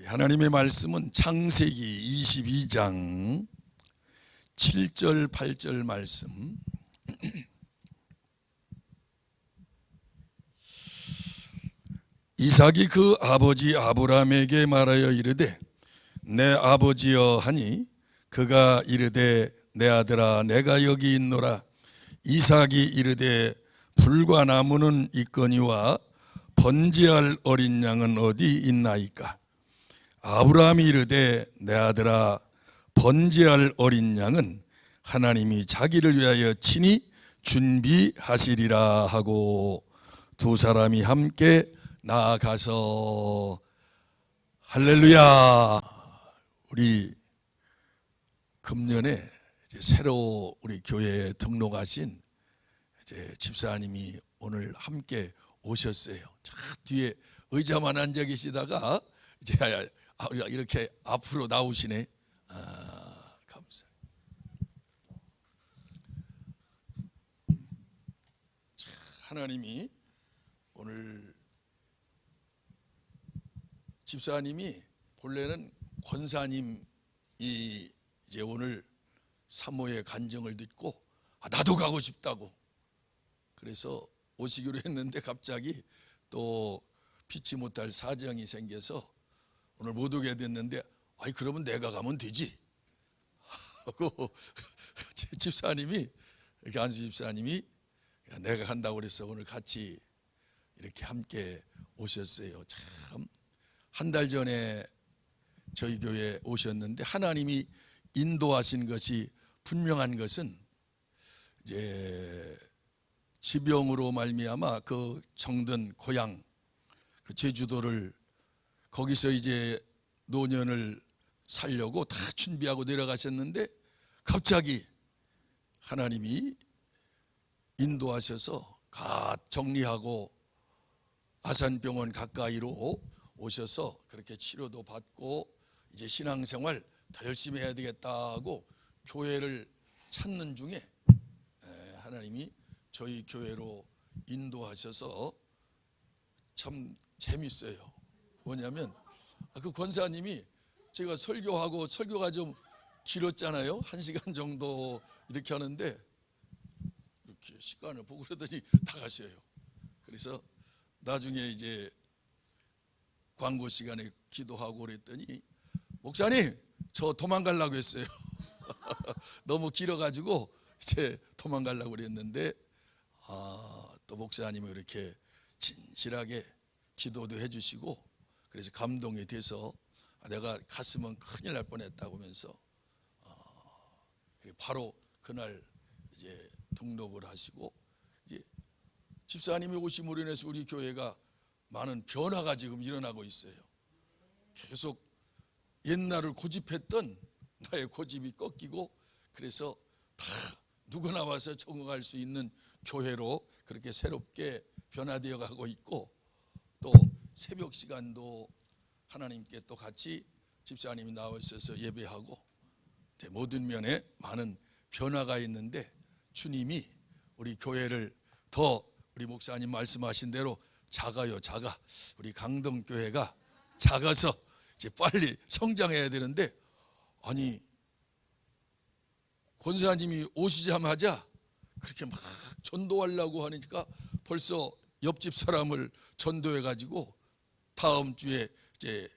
하나님의 말씀은 창세기 22장 7절 8절 말씀. 이삭이 그 아버지 아브라함에게 말하여 이르되 내 아버지여 하니 그가 이르되 내 아들아 내가 여기 있노라. 이삭이 이르되 불과 나무는 있거니와 번제할 어린 양은 어디 있나이까. 아브라함이 이르되 내 아들아 번제할 어린 양은 하나님이 자기를 위하여 친히 준비하시리라 하고 두 사람이 함께 나아가서 할렐루야. 우리 금년에 이제 새로 우리 교회에 등록하신 이제 집사님이 오늘 함께 오셨어요. 저 뒤에 의자만 앉아 계시다가 이제 이렇게 앞으로 나오시네. 감사. 하나님이 오늘 집사님이 본래는 권사님이 이제 오늘 사모의 간증을 듣고 나도 가고 싶다고 그래서 오시기로 했는데 갑자기 또 피치 못할 사정이 생겨서 오늘 못 오게 됐는데 그러면 내가 가면 되지 하고 집사님이 이렇게 안수 집사님이 내가 간다고 그래서 오늘 같이 이렇게 함께 오셨어요. 참 한 달 전에 저희 교회에 오셨는데 하나님이 인도하신 것이 분명한 것은 이제 지병으로 말미암아 그 정든 고향 그 제주도를 거기서 이제 노년을 살려고 다 준비하고 내려가셨는데 갑자기 하나님이 인도하셔서 갓 정리하고 아산병원 가까이로 오셔서 그렇게 치료도 받고 이제 신앙생활 더 열심히 해야 되겠다고 교회를 찾는 중에 하나님이 저희 교회로 인도하셔서 참 재밌어요. 뭐냐면 그 권사님이 제가 설교하고 설교가 좀 길었잖아요. 1시간 정도 이렇게 하는데 이렇게 시간을 보고 그러더니 나가셔요. 그래서 나중에 이제 광고 시간에 기도하고 그랬더니 목사님 저 도망가려고 했어요. 너무 길어가지고 이제 도망가려고 그랬는데 또 목사님이 이렇게 진실하게 기도도 해주시고 그래서 감동이 돼서 내가 갔으면 큰일 날 뻔했다고 하면서 바로 그날 이제 등록을 하시고 이제 집사님이 오심으로 인해서 우리 교회가 많은 변화가 지금 일어나고 있어요. 계속 옛날을 고집했던 나의 고집이 꺾이고 그래서 다 누구나 와서 적응할 수 있는 교회로 그렇게 새롭게 변화되어 가고 있고 또 새벽 시간도 하나님께 또 같이 집사님이 나와 있어서 예배하고 모든 면에 많은 변화가 있는데 주님이 우리 교회를 더 우리 목사님 말씀하신 대로 작아요. 작아. 우리 강동교회가 작아서 이제 빨리 성장해야 되는데 아니 권사님이 오시자마자 그렇게 막 전도하려고 하니까 벌써 옆집 사람을 전도해 가지고 다음 주에 이제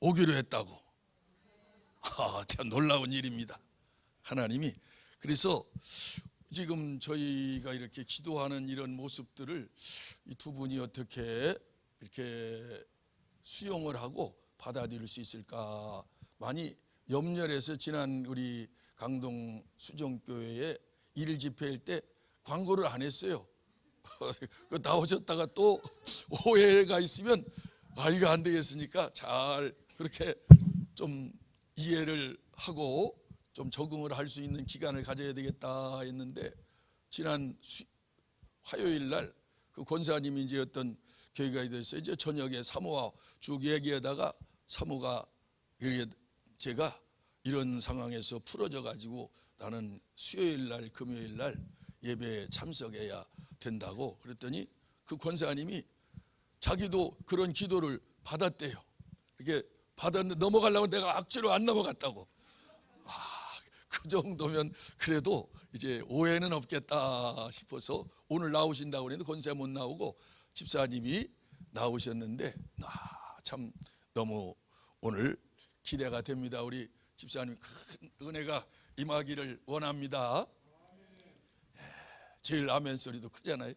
오기로 했다고. 참 놀라운 일입니다. 하나님이 그래서 지금 저희가 이렇게 기도하는 이런 모습들을 이 두 분이 어떻게 이렇게 수용을 하고 받아들일 수 있을까 많이 염려를 해서 지난 우리 강동 수정교회에 일 집회일 때 광고를 안 했어요. 나오셨다가 또 오해가 있으면 이거 안 되겠으니까 잘 그렇게 좀 이해를 하고 좀 적응을 할 수 있는 기간을 가져야 되겠다 했는데 지난 화요일 날 그 권사님이 이제 어떤 교회가 됐어요. 이제 저녁에 사모와 쭉 얘기하다가 사모가 제가 이런 상황에서 풀어져 가지고 나는 수요일 날 금요일 날 예배에 참석해야 된다고 그랬더니 그 권사님이 자기도 그런 기도를 받았대요. 이렇게 받았는데 넘어가려고 내가 악취로 안 넘어갔다고. 그 정도면 그래도 이제 오해는 없겠다 싶어서 오늘 나오신다고 그랬는데 권세 못 나오고 집사님이 나오셨는데 참 너무 오늘 기대가 됩니다. 우리 집사님 큰 은혜가 임하기를 원합니다. 제일 아멘 소리도 크잖아요.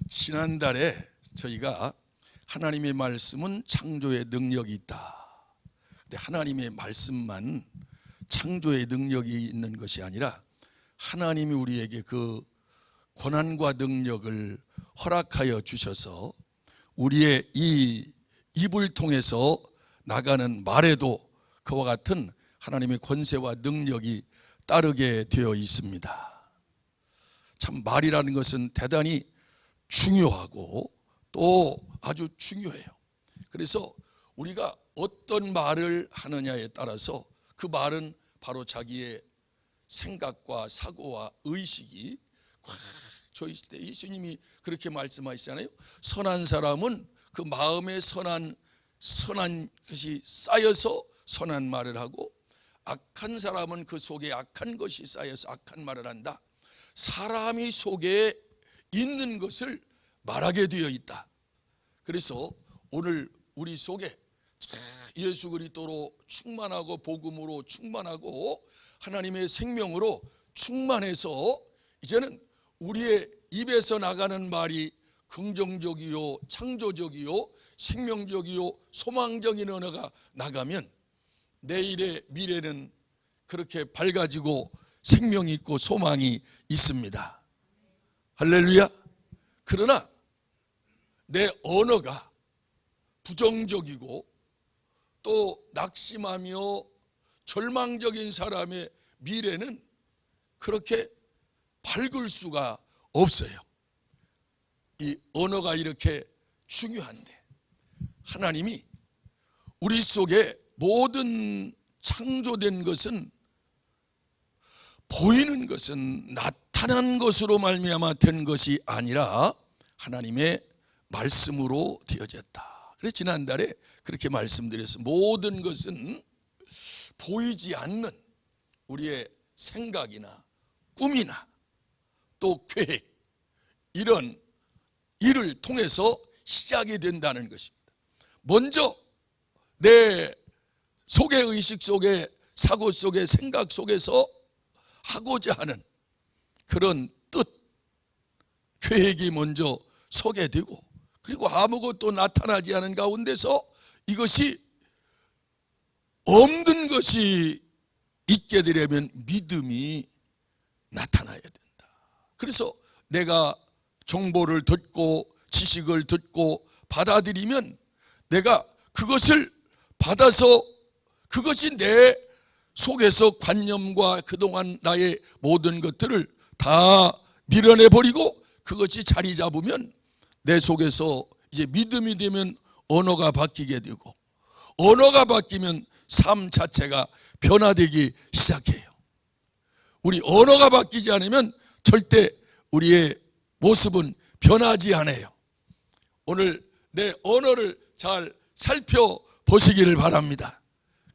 지난달에 저희가 하나님의 말씀은 창조의 능력이 있다. 근데 하나님의 말씀만 창조의 능력이 있는 것이 아니라 하나님이 우리에게 그 권한과 능력을 허락하여 주셔서 우리의 이 입을 통해서 나가는 말에도 그와 같은 하나님의 권세와 능력이 따르게 되어 있습니다. 참 말이라는 것은 대단히 중요하고 또 아주 중요해요. 그래서 우리가 어떤 말을 하느냐에 따라서 그 말은 바로 자기의 생각과 사고와 의식이 꽉 져 있을 때 예수님이 그렇게 말씀하시잖아요. 선한 사람은 그 마음에 선한 것이 쌓여서 선한 말을 하고 악한 사람은 그 속에 악한 것이 쌓여서 악한 말을 한다. 사람이 속에 있는 것을 말하게 되어 있다. 그래서 오늘 우리 속에 예수 그리스도로 충만하고 복음으로 충만하고 하나님의 생명으로 충만해서 이제는 우리의 입에서 나가는 말이 긍정적이요 창조적이요 생명적이요 소망적인 언어가 나가면 내일의 미래는 그렇게 밝아지고 생명이 있고 소망이 있습니다. 할렐루야. 그러나 내 언어가 부정적이고 또 낙심하며 절망적인 사람의 미래는 그렇게 밝을 수가 없어요. 이 언어가 이렇게 중요한데 하나님이 우리 속에 모든 창조된 것은 보이는 것은 나타난 것으로 말미암아 된 것이 아니라 하나님의 말씀으로 되어졌다. 그래서 지난달에 그렇게 말씀드렸어요. 모든 것은 보이지 않는 우리의 생각이나 꿈이나 또 계획 이런 일을 통해서 시작이 된다는 것입니다. 먼저 내 속의 의식 속에 사고 속에 생각 속에서 하고자 하는 그런 뜻 계획이 먼저 서게 되고 그리고 아무것도 나타나지 않은 가운데서 이것이 없는 것이 있게 되려면 믿음이 나타나야 된다. 그래서 내가 정보를 듣고 지식을 듣고 받아들이면 내가 그것을 받아서 그것이 내 속에서 관념과 그동안 나의 모든 것들을 다 밀어내버리고 그것이 자리 잡으면 내 속에서 이제 믿음이 되면 언어가 바뀌게 되고 언어가 바뀌면 삶 자체가 변화되기 시작해요. 우리 언어가 바뀌지 않으면 절대 우리의 모습은 변하지 않아요. 오늘 내 언어를 잘 살펴보시기를 바랍니다.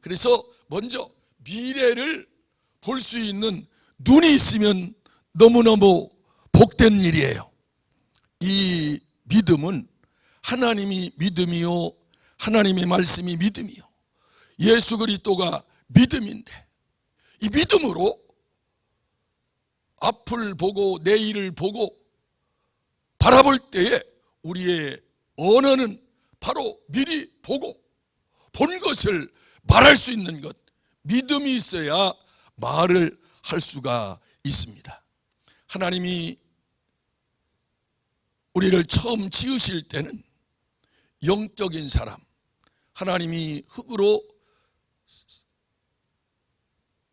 그래서 먼저 미래를 볼 수 있는 눈이 있으면 너무너무 복된 일이에요. 이 믿음은 하나님이 믿음이요 하나님의 말씀이 믿음이요 예수 그리스도가 믿음인데 이 믿음으로 앞을 보고 내일을 보고 바라볼 때에 우리의 언어는 바로 미리 보고 본 것을 말할 수 있는 것 믿음이 있어야 말을 할 수가 있습니다. 하나님이 우리를 처음 지으실 때는 영적인 사람 하나님이 흙으로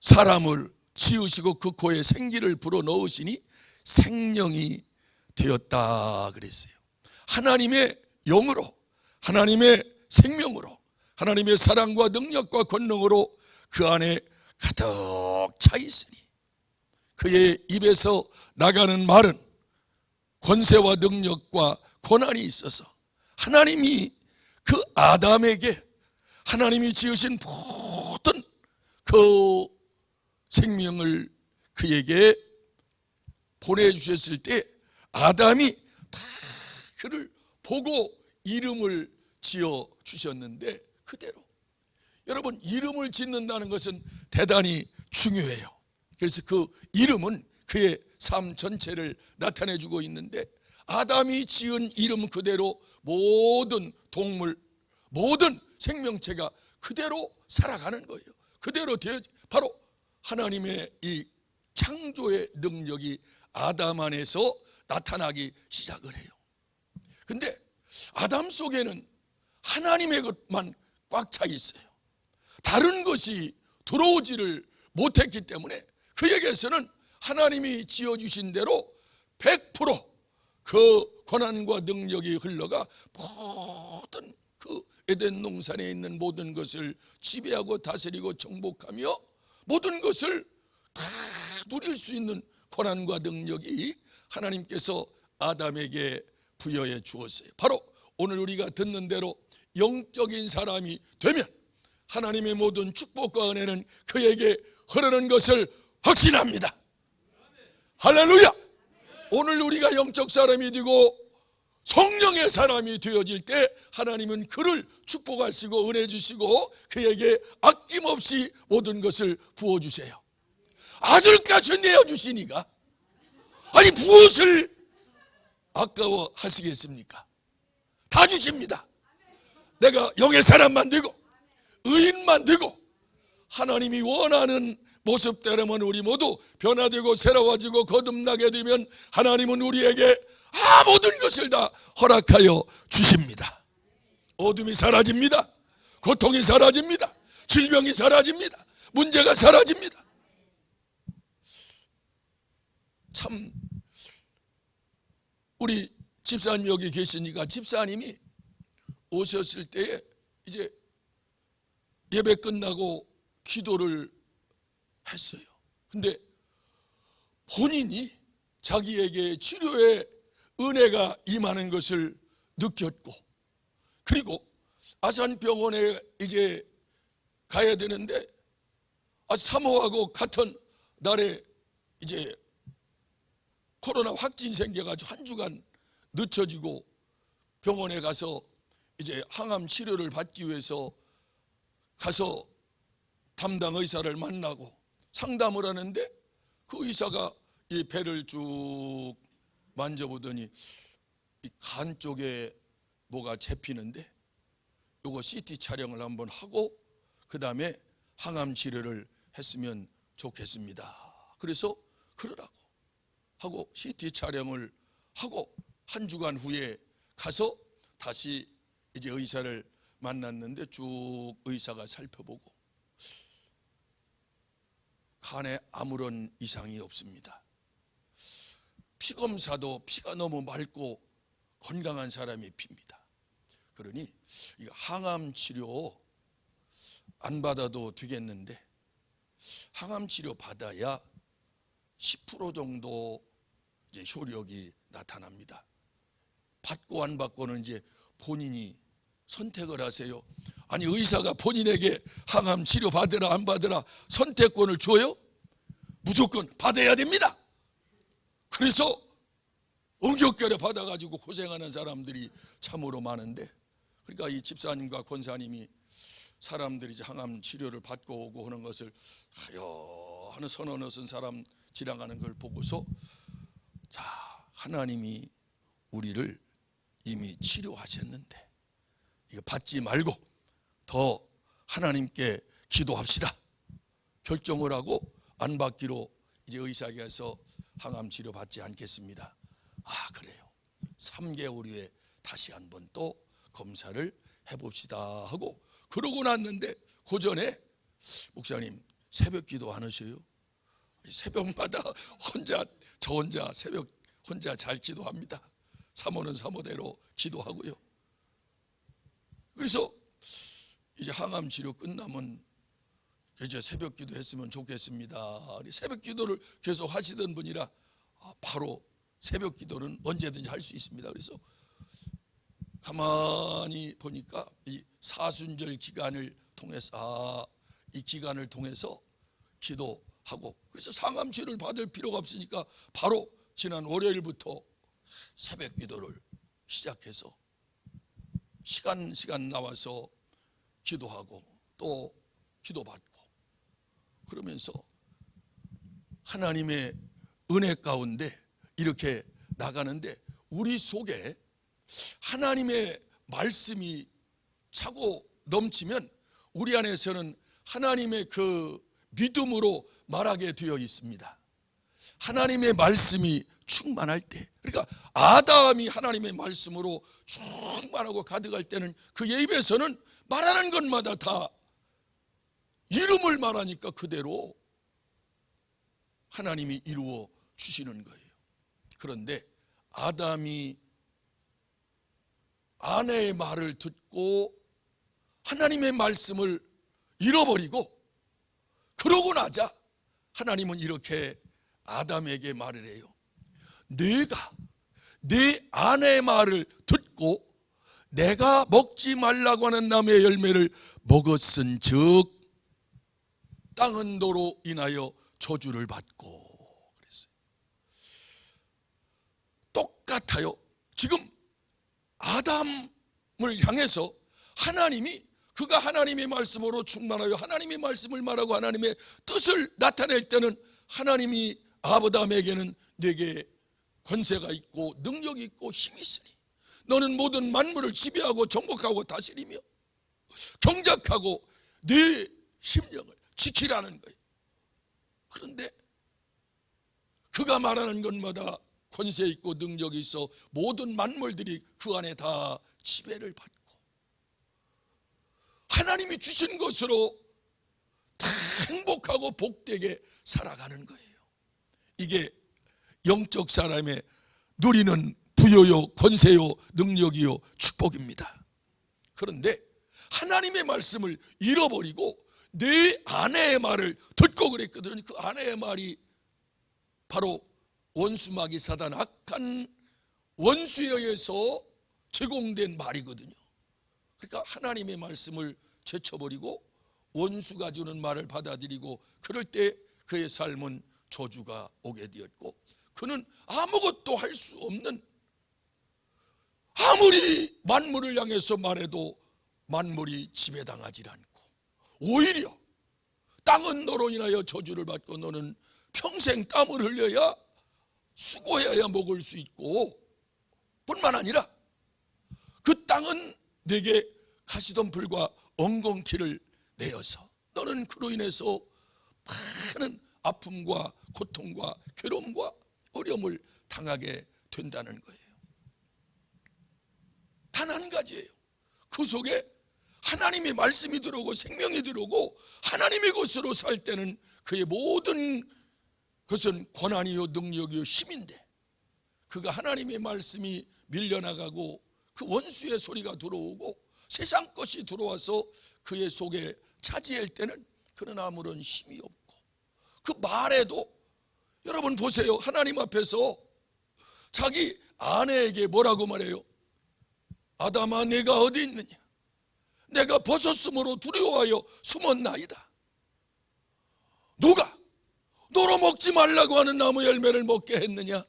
사람을 지으시고 그 코에 생기를 불어넣으시니 생명이 되었다 그랬어요. 하나님의 영으로 하나님의 생명으로 하나님의 사랑과 능력과 권능으로 그 안에 가득 차 있으니 그의 입에서 나가는 말은 권세와 능력과 권한이 있어서 하나님이 그 아담에게 하나님이 지으신 모든 그 생명을 그에게 보내주셨을 때 아담이 다 그를 보고 이름을 지어 주셨는데 그대로 여러분 이름을 짓는다는 것은 대단히 중요해요. 그래서 그 이름은 그의 삶 전체를 나타내주고 있는데 아담이 지은 이름 그대로 모든 동물 모든 생명체가 그대로 살아가는 거예요. 그대로 되어 바로 하나님의 이 창조의 능력이 아담 안에서 나타나기 시작을 해요. 근데 아담 속에는 하나님의 것만 꽉 차 있어요. 다른 것이 들어오지를 못했기 때문에 그에게서는 하나님이 지어주신 대로 100% 권한과 능력이 흘러가 모든 그 에덴 농산에 있는 모든 것을 지배하고 다스리고 정복하며 모든 것을 다 누릴 수 있는 권한과 능력이 하나님께서 아담에게 부여해 주었어요. 바로 오늘 우리가 듣는 대로 영적인 사람이 되면 하나님의 모든 축복과 은혜는 그에게 흐르는 것을 확신합니다. 할렐루야. 오늘 우리가 영적 사람이 되고 성령의 사람이 되어질 때 하나님은 그를 축복하시고 은혜 주시고 그에게 아낌없이 모든 것을 부어주세요. 아들까지 내어주시니까 아니 무엇을 아까워 하시겠습니까? 다 주십니다. 내가 영의 사람만 되고 의인만 되고 하나님이 원하는 모습대로면 우리 모두 변화되고 새로워지고 거듭나게 되면 하나님은 우리에게 모든 것을 다 허락하여 주십니다. 어둠이 사라집니다. 고통이 사라집니다. 질병이 사라집니다. 문제가 사라집니다. 참 우리 집사님 여기 계시니까 집사님이 오셨을 때에 이제 예배 끝나고 기도를 했어요. 근데 본인이 자기에게 치료의 은혜가 임하는 것을 느꼈고 그리고 아산병원에 이제 가야 되는데 사모하고 같은 날에 이제 코로나 확진 생겨가지고 한 주간 늦춰지고 병원에 가서 이제 항암 치료를 받기 위해서 가서 담당 의사를 만나고 상담을 하는데 그 의사가 이 배를 쭉 만져보더니 이 간 쪽에 뭐가 잡히는데 요거 CT 촬영을 한번 하고 그 다음에 항암 치료를 했으면 좋겠습니다. 그래서 그러라고 하고 CT 촬영을 하고 한 주간 후에 가서 다시 이제 의사를 만났는데 쭉 의사가 살펴보고 간에 아무런 이상이 없습니다. 피검사도 피가 너무 맑고 건강한 사람의 피입니다. 그러니 항암 치료 안 받아도 되겠는데 항암 치료 받아야 10% 정도 이제 효력이 나타납니다. 받고 안 받고는 이제 본인이 선택을 하세요. 아니 의사가 본인에게 항암 치료 받으라 안 받으라 선택권을 줘요? 무조건 받아야 됩니다. 그래서 응격결에 받아가지고 고생하는 사람들이 참으로 많은데 그러니까 이 집사님과 권사님이 사람들이 이제 항암 치료를 받고 오고 하는 것을 하여하는 선언을 쓴 사람 지나가는 걸 보고서 자 하나님이 우리를 이미 치료하셨는데 이거 받지 말고 더 하나님께 기도합시다 결정을 하고 안 받기로 이제 의사에게 가서 항암 치료 받지 않겠습니다. 그래요. 3개월 후에 다시 한번 또 검사를 해봅시다 하고 그러고 났는데 그 전에 목사님 새벽 기도 안 하셔요? 새벽마다 저 혼자 새벽 혼자 잘 기도합니다. 사모는 사모대로 기도하고요. 그래서 이제 항암 치료 끝나면 이제 새벽 기도 했으면 좋겠습니다. 새벽 기도를 계속 하시던 분이라 바로 새벽 기도는 언제든지 할 수 있습니다. 그래서 가만히 보니까 이 사순절 기간을 통해서 이 기간을 통해서 기도하고, 그래서 상암치를 받을 필요가 없으니까 바로 지난 월요일부터 새벽 기도를 시작해서 시간 나와서 기도하고 또 기도받고, 그러면서 하나님의 은혜 가운데 이렇게 나가는데, 우리 속에 하나님의 말씀이 차고 넘치면 우리 안에서는 하나님의 그 믿음으로 말하게 되어 있습니다. 하나님의 말씀이 충만할 때, 그러니까 아담이 하나님의 말씀으로 충만하고 가득할 때는 그의 입에서는 말하는 것마다 다 이름을 말하니까 그대로 하나님이 이루어 주시는 거예요. 그런데 아담이 아내의 말을 듣고 하나님의 말씀을 잃어버리고, 그러고 나자 하나님은 이렇게 아담에게 말을 해요. 네가 네 아내의 말을 듣고 내가 먹지 말라고 하는 나무의 열매를 먹었은즉 땅은 너로 인하여 저주를 받고. 그랬어요. 똑같아요. 지금 아담을 향해서 하나님이, 그가 하나님의 말씀으로 충만하여 하나님의 말씀을 말하고 하나님의 뜻을 나타낼 때는 하나님이 아담에게는 네게 권세가 있고 능력이 있고 힘이 있으니 너는 모든 만물을 지배하고 정복하고 다스리며 경작하고 네 심령을 지키라는 거예요. 그런데 그가 말하는 것마다 권세 있고 능력이 있어 모든 만물들이 그 안에 다 지배를 받고 하나님이 주신 것으로 다 행복하고 복되게 살아가는 거예요. 이게 영적 사람의 누리는 부여요, 권세요, 능력이요, 축복입니다. 그런데 하나님의 말씀을 잃어버리고 내 아내의 말을 듣고 그랬거든요. 그 아내의 말이 바로 원수마귀 사단, 악한 원수에 의해서 제공된 말이거든요. 그러니까 하나님의 말씀을 제쳐버리고 원수가 주는 말을 받아들이고, 그럴 때 그의 삶은 저주가 오게 되었고, 그는 아무것도 할 수 없는, 아무리 만물을 향해서 말해도 만물이 지배당하지 않고, 오히려 땅은 너로 인하여 저주를 받고 너는 평생 땀을 흘려야 수고해야 먹을 수 있고, 뿐만 아니라 그 땅은 내게 가시덤불과 엉겅퀴를 내어서 너는 그로 인해서 많은 아픔과 고통과 괴로움과 어려움을 당하게 된다는 거예요. 단 한 가지예요. 그 속에 하나님의 말씀이 들어오고 생명이 들어오고 하나님의 것으로 살 때는 그의 모든 것은 권한이요 능력이요 힘인데, 그가 하나님의 말씀이 밀려나가고 그 원수의 소리가 들어오고 세상 것이 들어와서 그의 속에 차지할 때는 그는 아무런 힘이 없고, 그 말에도, 여러분 보세요. 하나님 앞에서 자기 아내에게 뭐라고 말해요? 아담아 내가 어디 있느냐? 내가 벗었으므로 두려워하여 숨었나이다. 누가 너로 먹지 말라고 하는 나무 열매를 먹게 했느냐?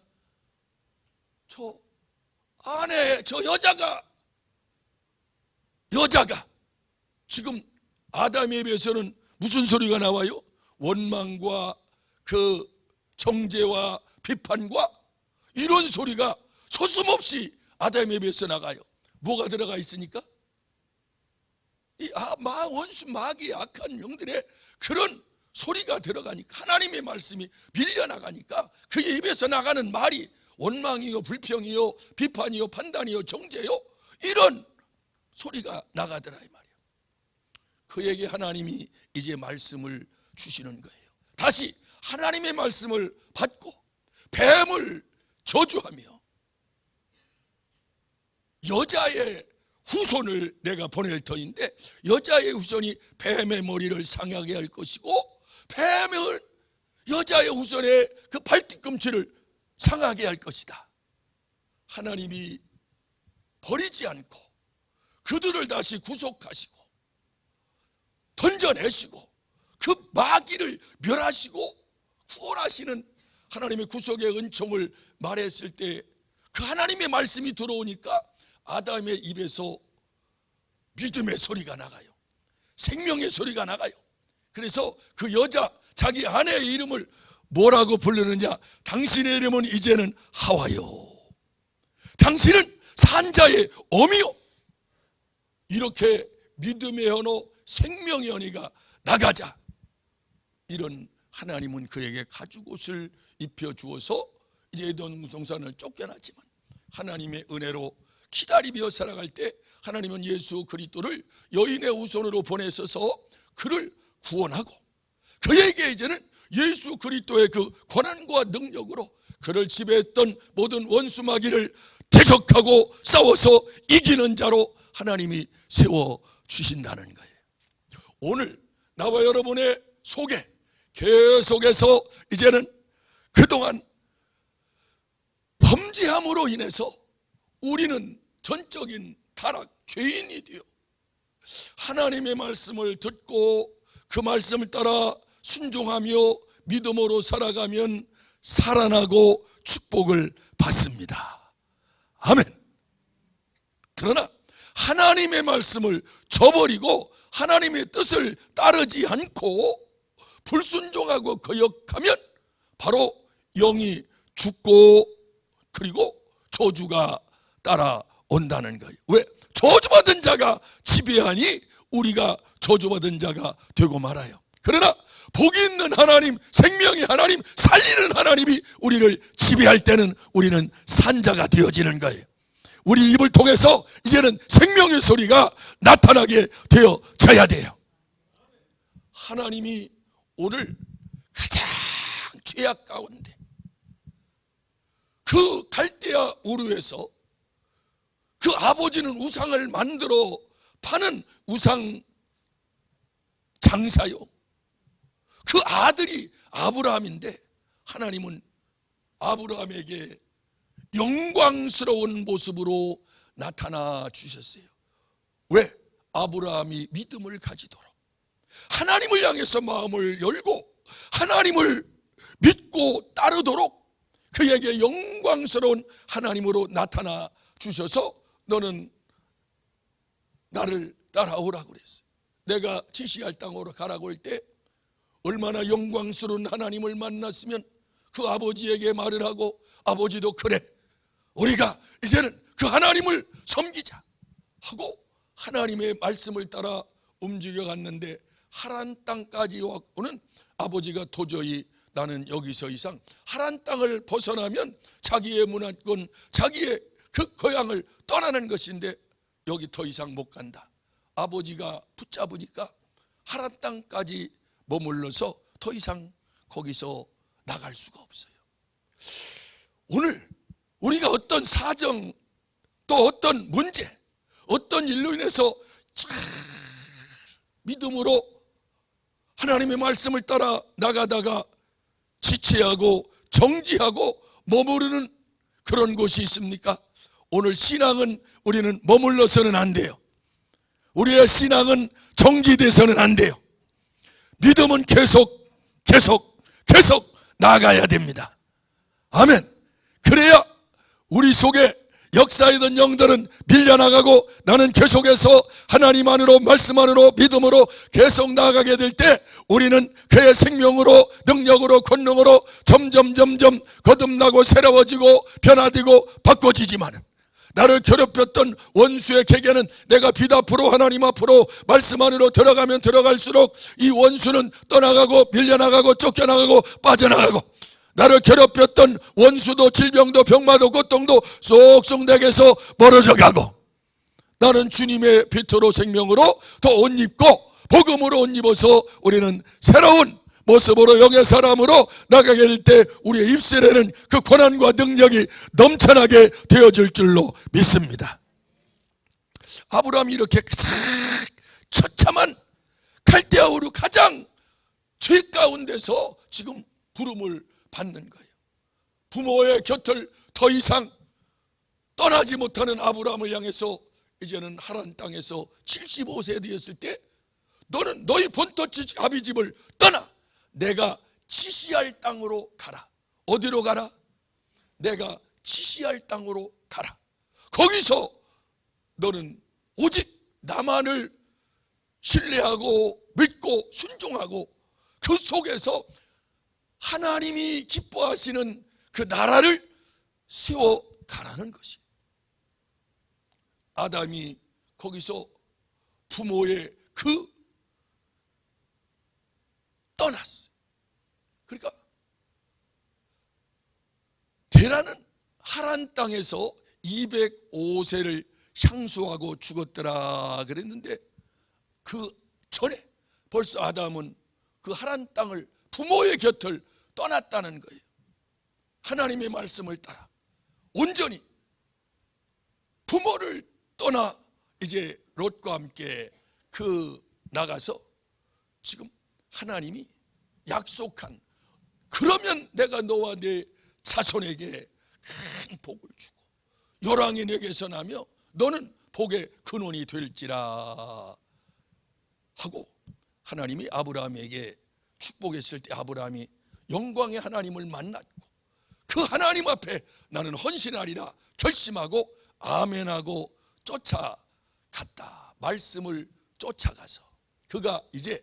저 아내, 저 여자가 지금 아담에 비해서는 무슨 소리가 나와요? 원망과 그 정죄와 비판과 이런 소리가 서슴없이 아담에 비해서 나가요. 뭐가 들어가 있으니까? 이 원수 마귀 악한 영들의 그런 소리가 들어가니까, 하나님의 말씀이 밀려나가니까 그의 입에서 나가는 말이 원망이요 불평이요 비판이요 판단이요 정죄요 이런 소리가 나가더라 이 말이에요. 그에게 하나님이 이제 말씀을 주시는 거예요. 다시 하나님의 말씀을 받고 뱀을 저주하며 여자의 후손을 내가 보낼 터인데, 여자의 후손이 뱀의 머리를 상하게 할 것이고 뱀은 여자의 후손의 그 발뒤꿈치를 상하게 할 것이다. 하나님이 버리지 않고 그들을 다시 구속하시고 던져내시고 그 마귀를 멸하시고 구원하시는 하나님의 구속의 은총을 말했을 때 그 하나님의 말씀이 들어오니까 아담의 입에서 믿음의 소리가 나가요. 생명의 소리가 나가요. 그래서 그 여자 자기 아내의 이름을 뭐라고 부르느냐? 당신의 이름은 이제는 하와요. 당신은 산자의 어미요. 이렇게 믿음의 언어, 생명의 언어가 나가자. 이런 하나님은 그에게 가죽옷을 입혀주어서 이제 에덴 동산을 쫓겨났지만 하나님의 은혜로 기다리며 살아갈 때 하나님은 예수 그리스도를 여인의 후손으로 보내셔서 그를 구원하고 그에게 이제는 예수 그리스도의 그 권한과 능력으로 그를 지배했던 모든 원수 마귀를 대적하고 싸워서 이기는 자로 하나님이 세워주신다는 거예요. 오늘 나와 여러분의 속에 계속해서 이제는 그동안 범죄함으로 인해서 우리는 전적인 타락, 죄인이 되어 하나님의 말씀을 듣고 그 말씀을 따라 순종하며 믿음으로 살아가면 살아나고 축복을 받습니다. 아멘. 그러나 하나님의 말씀을 저버리고 하나님의 뜻을 따르지 않고 불순종하고 거역하면 바로 영이 죽고 그리고 저주가 따라온다는 거예요. 왜? 저주받은 자가 지배하니 우리가 저주받은 자가 되고 말아요. 그러나 복이 있는 하나님, 생명의 하나님, 살리는 하나님이 우리를 지배할 때는 우리는 산자가 되어지는 거예요. 우리 입을 통해서 이제는 생명의 소리가 나타나게 되어져야 돼요. 하나님이 오늘 가장 죄악 가운데 그 갈대아 우르에서 그 아버지는 우상을 만들어 파는 우상 장사요. 그 아들이 아브라함인데 하나님은 아브라함에게 영광스러운 모습으로 나타나 주셨어요. 왜? 아브라함이 믿음을 가지도록 하나님을 향해서 마음을 열고 하나님을 믿고 따르도록 그에게 영광스러운 하나님으로 나타나 주셔서 너는 나를 따라오라고 그랬어요. 내가 지시할 땅으로 가라고 할 때 얼마나 영광스러운 하나님을 만났으면 그 아버지에게 말을 하고 아버지도 그래 우리가 이제는 그 하나님을 섬기자 하고 하나님의 말씀을 따라 움직여 갔는데 하란 땅까지 왔고는 아버지가 도저히 나는 여기서 이상 하란 땅을 벗어나면 자기의 문화권 자기의 그 고향을 떠나는 것인데 여기 더 이상 못 간다. 아버지가 붙잡으니까 하란 땅까지 머물러서 더 이상 거기서 나갈 수가 없어요. 오늘 우리가 어떤 사정 또 어떤 문제 어떤 일로 인해서 믿음으로 하나님의 말씀을 따라 나가다가 지체하고 정지하고 머무르는 그런 곳이 있습니까? 오늘 신앙은 우리는 머물러서는 안 돼요. 우리의 신앙은 정지돼서는 안 돼요. 믿음은 계속 나아가야 됩니다. 아멘. 그래야 우리 속에 역사이던 영들은 밀려나가고 나는 계속해서 하나님 안으로 말씀 안으로 믿음으로 계속 나아가게 될 때 우리는 그의 생명으로 능력으로 권능으로 점점 거듭나고 새로워지고 변화되고 바꿔지지만은 나를 괴롭혔던 원수의 계계는 내가 빛 앞으로 하나님 앞으로 말씀 안으로 들어가면 들어갈수록 이 원수는 떠나가고 밀려나가고 쫓겨나가고 빠져나가고 나를 괴롭혔던 원수도 질병도 병마도 고통도 쏙쏙 내게서 멀어져 가고 나는 주님의 빛으로 생명으로 더 옷 입고 복음으로 옷 입어서 우리는 새로운 모습으로 영의 사람으로 나가게 될 때 우리의 입술에는 그 권한과 능력이 넘쳐나게 되어질 줄로 믿습니다. 아브라함이 이렇게 가장 처참한 갈대아 우르 가장 죄 가운데서 지금 부름을 받는 거예요. 부모의 곁을 더 이상 떠나지 못하는 아브라함을 향해서 이제는 하란 땅에서 75세 되었을 때 너는 너희 본토 아비집을 떠나 내가 지시할 땅으로 가라. 어디로 가라? 내가 지시할 땅으로 가라. 거기서 너는 오직 나만을 신뢰하고 믿고 순종하고 그 속에서 하나님이 기뻐하시는 그 나라를 세워가라는 것이. 아담이 거기서 부모의 그 떠났어요. 그러니까 데라는 하란 땅에서 205세를 향수하고 죽었더라 그랬는데 그 전에 벌써 아담은 그 하란 땅을 부모의 곁을 떠났다는 거예요. 하나님의 말씀을 따라 온전히 부모를 떠나 이제 롯과 함께 나가서 지금 하나님이 약속한, 그러면 내가 너와 네 자손에게 큰 복을 주고 요랑이 내게서 나며 너는 복의 근원이 될지라 하고 하나님이 아브라함에게 축복했을 때 아브라함이 영광의 하나님을 만났고 그 하나님 앞에 나는 헌신하리라 결심하고 아멘하고 쫓아갔다. 말씀을 쫓아가서 그가 이제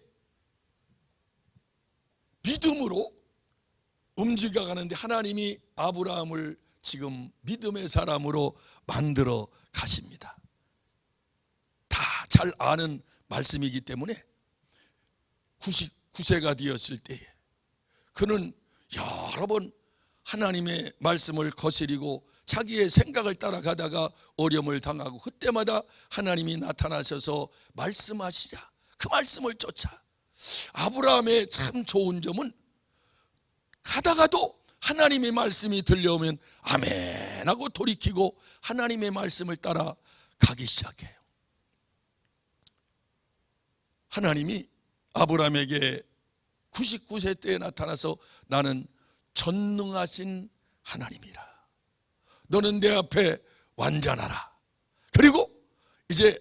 믿음으로 움직여가는데 하나님이 아브라함을 지금 믿음의 사람으로 만들어 가십니다. 다 잘 아는 말씀이기 때문에 99세가 되었을 때에 그는 여러 번 하나님의 말씀을 거스리고 자기의 생각을 따라가다가 어려움을 당하고 그때마다 하나님이 나타나셔서 말씀하시자 그 말씀을 쫓아. 아브라함의 참 좋은 점은 가다가도 하나님의 말씀이 들려오면 아멘 하고 돌이키고 하나님의 말씀을 따라 가기 시작해요. 하나님이 아브라함에게 99세 때에 나타나서 나는 전능하신 하나님이라. 너는 내 앞에 완전하라. 그리고 이제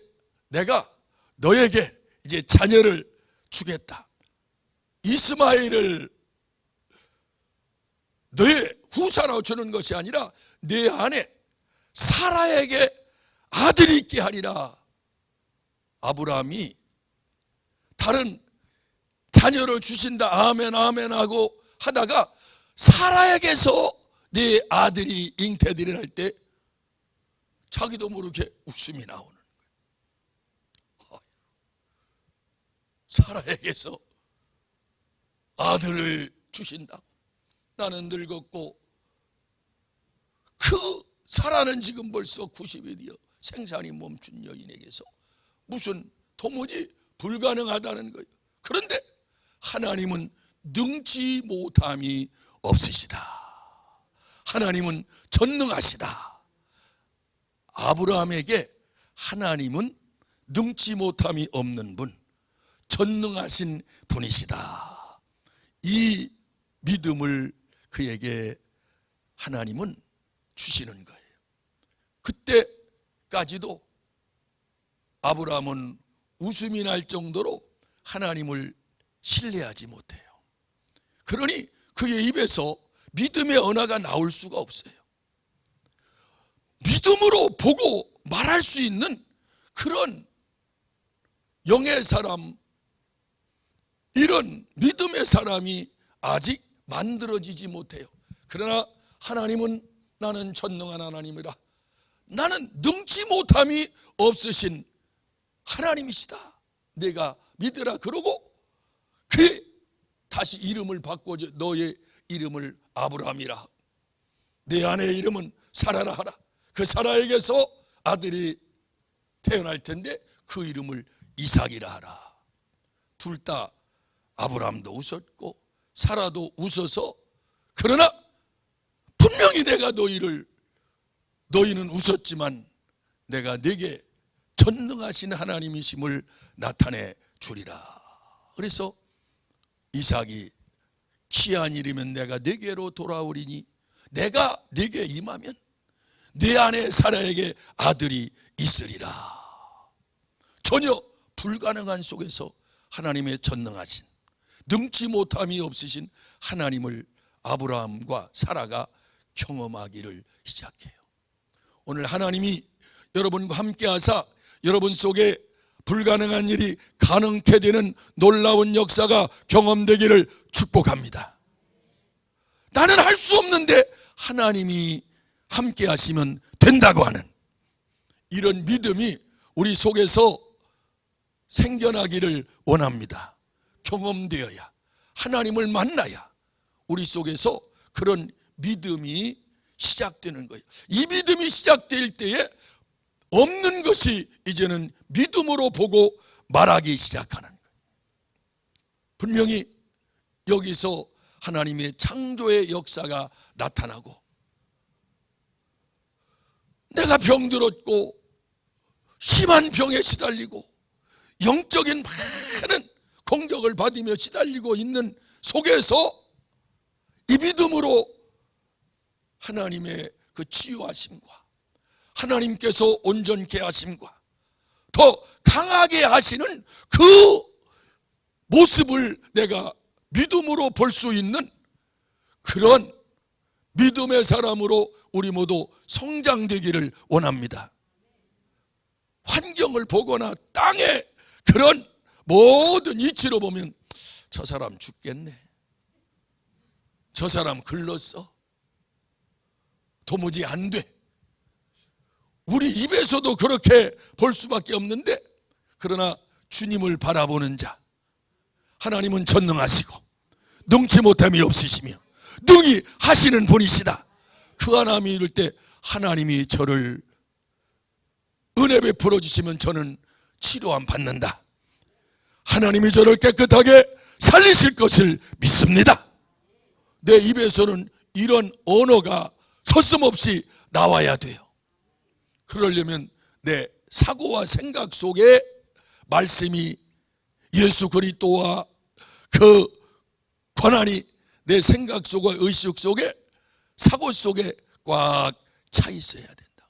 내가 너에게 이제 자녀를 주겠다. 이스마엘을 너의 후사로 주는 것이 아니라 내 안에 사라에게 아들이 있게 하리라. 아브라함이 다른 자녀를 주신다 아멘 아멘 하고 하다가 사라에게서 네 아들이 잉태되려 할 때 자기도 모르게 웃음이 나오는 거예요. 사라에게서 아들을 주신다. 나는 늙었고 그 사라는 지금 벌써 90이 되어 생산이 멈춘 여인에게서 무슨 도무지 불가능하다는 거예요. 그런데 하나님은 능치 못함이 없으시다. 하나님은 전능하시다. 아브라함에게 하나님은 능치 못함이 없는 분, 전능하신 분이시다. 이 믿음을 그에게 하나님은 주시는 거예요. 그때까지도 아브라함은 웃음이 날 정도로 하나님을 신뢰하지 못해요. 그러니 그의 입에서 믿음의 언어가 나올 수가 없어요. 믿음으로 보고 말할 수 있는 그런 영의 사람, 이런 믿음의 사람이 아직 만들어지지 못해요. 그러나 하나님은 나는 전능한 하나님이라, 나는 능치 못함이 없으신 하나님이시다. 내가 믿으라. 그러고 그 다시 이름을 바꿔줘. 너의 이름을 아브라함이라, 내 아내의 이름은 사라라 하라. 그 사라에게서 아들이 태어날 텐데 그 이름을 이삭이라 하라. 둘 다 아브라함도 웃었고 사라도 웃어서, 그러나 분명히 내가 너희는 웃었지만 내가 네게 전능하신 하나님이심을 나타내 주리라. 그래서 이삭이 기한이르면 내가 네게로 돌아오리니 내가 네게 임하면 내 안에 사라에게 아들이 있으리라. 전혀 불가능한 속에서 하나님의 전능하신, 능치 못함이 없으신 하나님을 아브라함과 사라가 경험하기를 시작해요. 오늘 하나님이 여러분과 함께 하사 여러분 속에 불가능한 일이 가능케 되는 놀라운 역사가 경험되기를 축복합니다. 나는 할 수 없는데 하나님이 함께 하시면 된다고 하는 이런 믿음이 우리 속에서 생겨나기를 원합니다. 경험되어야, 하나님을 만나야 우리 속에서 그런 믿음이 시작되는 거예요. 이 믿음이 시작될 때에 없는 것이 이제는 믿음으로 보고 말하기 시작하는 거예요. 분명히 여기서 하나님의 창조의 역사가 나타나고, 내가 병들었고 심한 병에 시달리고 영적인 많은 공격을 받으며 시달리고 있는 속에서 이 믿음으로 하나님의 그 치유하심과 하나님께서 온전케 하심과 더 강하게 하시는 그 모습을 내가 믿음으로 볼 수 있는 그런 믿음의 사람으로 우리 모두 성장되기를 원합니다. 환경을 보거나 땅에 그런 모든 이치로 보면 저 사람 죽겠네, 저 사람 글렀어, 도무지 안 돼, 우리 입에서도 그렇게 볼 수밖에 없는데, 그러나 주님을 바라보는 자, 하나님은 전능하시고 능치 못함이 없으시며 능히 하시는 분이시다. 그 하나님이 이럴 때 하나님이 저를 은혜 베풀어 주시면 저는 치료함 받는다, 하나님이 저를 깨끗하게 살리실 것을 믿습니다. 내 입에서는 이런 언어가 서슴없이 나와야 돼요. 그러려면 내 사고와 생각 속에 말씀이, 예수 그리스도와 그 권한이 내 생각 속과 의식 속에, 사고 속에 꽉 차 있어야 된다.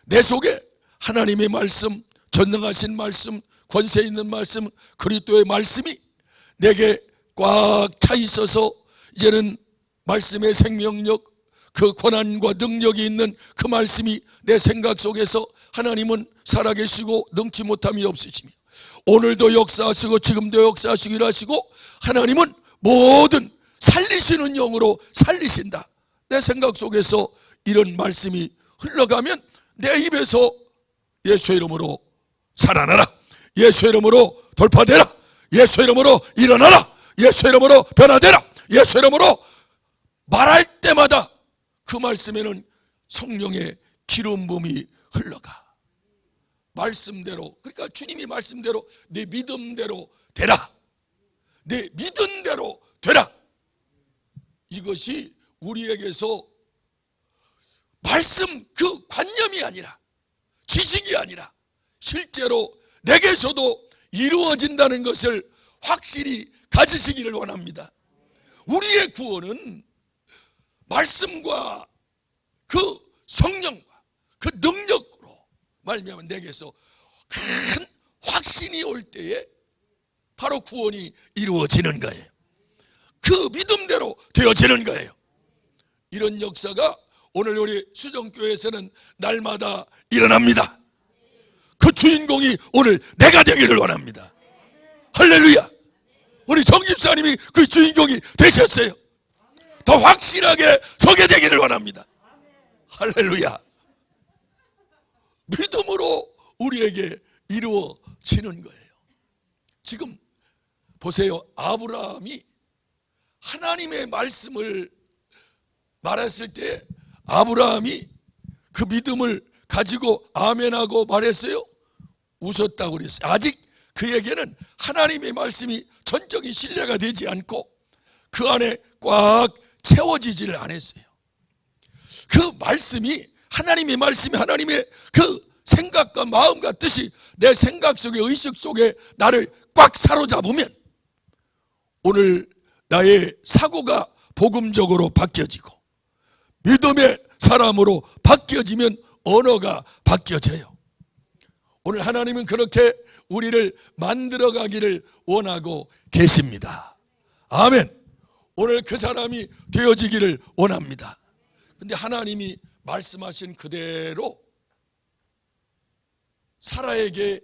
내 속에 하나님의 말씀, 전능하신 말씀, 권세 있는 말씀, 그리스도의 말씀이 내게 꽉 차 있어서 이제는 말씀의 생명력, 그 권한과 능력이 있는 그 말씀이 내 생각 속에서, 하나님은 살아계시고 능치 못함이 없으시며 오늘도 역사하시고 지금도 역사하시기를 하시고, 하나님은 모든 살리시는 영으로 살리신다. 내 생각 속에서 이런 말씀이 흘러가면 내 입에서 예수의 이름으로 살아나라, 예수의 이름으로 돌파되라, 예수의 이름으로 일어나라, 예수의 이름으로 변화되라, 예수의 이름으로 말할 때마다 그 말씀에는 성령의 기름 부음이 흘러가. 말씀대로, 그러니까 주님이 말씀대로 내 믿음대로 되라, 내 믿은 대로 되라. 이것이 우리에게서 말씀 그 관념이 아니라, 지식이 아니라 실제로 내게서도 이루어진다는 것을 확실히 가지시기를 원합니다. 우리의 구원은 말씀과 그 성령과 그 능력으로 말미암아 내게서 큰 확신이 올 때에 바로 구원이 이루어지는 거예요. 그 믿음대로 되어지는 거예요. 이런 역사가 오늘 우리 수정교회에서는 날마다 일어납니다. 그 주인공이 오늘 내가 되기를 원합니다. 할렐루야. 우리 정집사님이 그 주인공이 되셨어요. 더 확실하게 서게 되기를 원합니다. 할렐루야. 믿음으로 우리에게 이루어지는 거예요. 지금 보세요. 아브라함이 하나님의 말씀을 말했을 때 아브라함이 그 믿음을 가지고 아멘하고 말했어요? 웃었다고 그랬어요. 아직 그에게는 하나님의 말씀이 전적인 신뢰가 되지 않고 그 안에 꽉 채워지지를 않았어요. 그 말씀이, 하나님의 말씀이 하나님의 그 생각과 마음과 뜻이 내 생각 속에, 의식 속에 나를 꽉 사로잡으면 오늘 나의 사고가 복음적으로 바뀌어지고 믿음의 사람으로 바뀌어지면 언어가 바뀌어져요. 오늘 하나님은 그렇게 우리를 만들어 가기를 원하고 계십니다. 아멘. 오늘 그 사람이 되어지기를 원합니다. 근데 하나님이 말씀하신 그대로 사라에게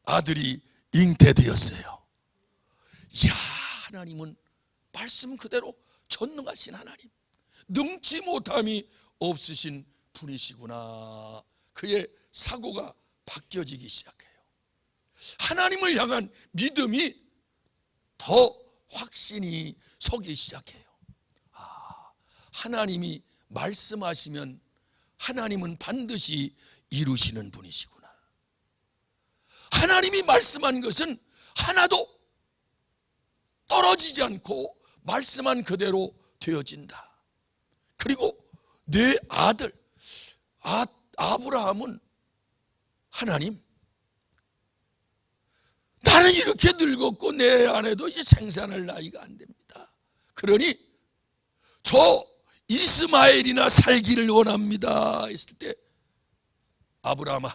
아들이 잉태되었어요. 이야, 하나님은 말씀 그대로 전능하신 하나님, 능치 못함이 없으신 분이시구나. 그의 사고가 바뀌어지기 시작해요. 하나님을 향한 믿음이 더 확신이 서기 시작해요. 하나님이 말씀하시면 하나님은 반드시 이루시는 분이시구나. 하나님이 말씀한 것은 하나도 떨어지지 않고 말씀한 그대로 되어진다. 그리고 내 아들 아브라함은 하나님, 나는 이렇게 늙었고 내 아내도 이제 생산할 나이가 안 됩니다. 그러니 저 이스마엘이나 살기를 원합니다 했을 때, 아브라함아,